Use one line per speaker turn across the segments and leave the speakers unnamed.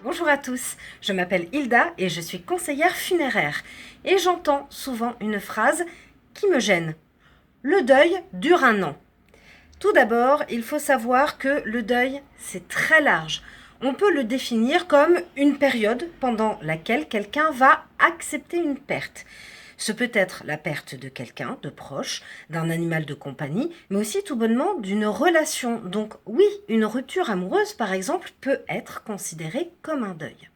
Bonjour à tous, je m'appelle Hilda et je suis conseillère funéraire. Et j'entends souvent une phrase qui me gêne. Le deuil dure 1 an. Tout d'abord, il faut savoir que le deuil, c'est très large. On peut le définir comme une période pendant laquelle quelqu'un va accepter une perte. Ce peut être la perte de quelqu'un, de proche, d'un animal de compagnie, mais aussi tout bonnement d'une relation. Donc oui, une rupture amoureuse, par exemple, peut être considérée comme un deuil.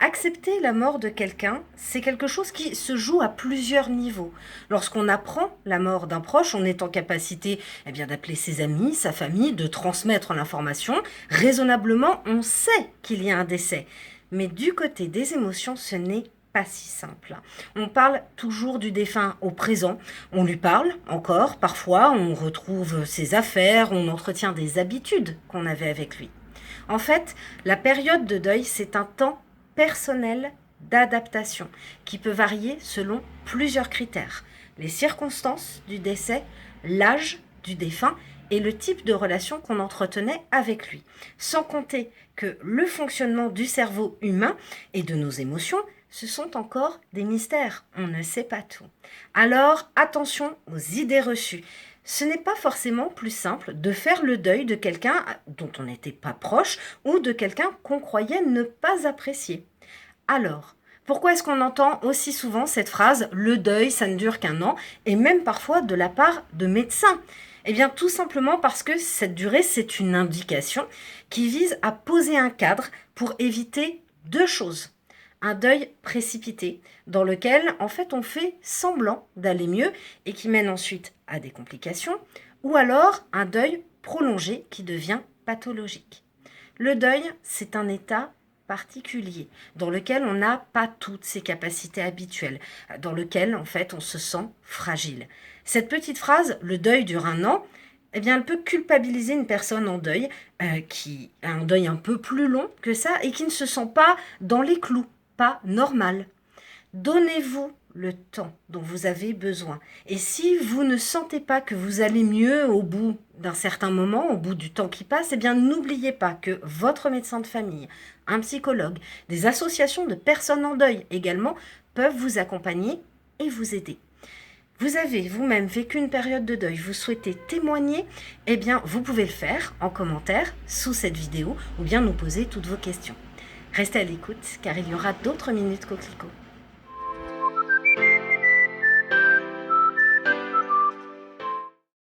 Accepter la mort de quelqu'un, c'est quelque chose qui se joue à plusieurs niveaux. Lorsqu'on apprend la mort d'un proche, on est en capacité d'appeler ses amis, sa famille, de transmettre l'information. Raisonnablement, on sait qu'il y a un décès. Mais du côté des émotions, ce n'est pas si simple. On parle toujours du défunt au présent. On lui parle encore, parfois on retrouve ses affaires, on entretient des habitudes qu'on avait avec lui. En fait, la période de deuil, c'est un temps personnel d'adaptation qui peut varier selon plusieurs critères. Les circonstances du décès, l'âge du défunt et le type de relation qu'on entretenait avec lui. Sans compter que le fonctionnement du cerveau humain et de nos émotions, ce sont encore des mystères. On ne sait pas tout. Alors, attention aux idées reçues. Ce n'est pas forcément plus simple de faire le deuil de quelqu'un dont on n'était pas proche ou de quelqu'un qu'on croyait ne pas apprécier. Alors, pourquoi est-ce qu'on entend aussi souvent cette phrase « le deuil, ça ne dure qu'1 an » et même parfois de la part de médecins? Eh bien, tout simplement parce que cette durée, c'est une indication qui vise à poser un cadre pour éviter 2 choses. Un deuil précipité, dans lequel, en fait, on fait semblant d'aller mieux et qui mène ensuite à des complications, ou alors un deuil prolongé qui devient pathologique. Le deuil, c'est un état particulier, dans lequel on n'a pas toutes ses capacités habituelles, dans lequel, en fait, on se sent fragile. Cette petite phrase, le deuil dure 1 an, elle peut culpabiliser une personne en deuil, qui a un deuil un peu plus long que ça et qui ne se sent pas dans les clous, pas normal. Donnez-vous le temps dont vous avez besoin. Et si vous ne sentez pas que vous allez mieux au bout d'un certain moment, au bout du temps qui passe, n'oubliez pas que votre médecin de famille, un psychologue, des associations de personnes en deuil également peuvent vous accompagner et vous aider. Vous avez vous-même vécu une période de deuil, vous souhaitez témoigner, vous pouvez le faire en commentaire sous cette vidéo ou bien nous poser toutes vos questions. Restez à l'écoute car il y aura d'autres minutes coquelicots.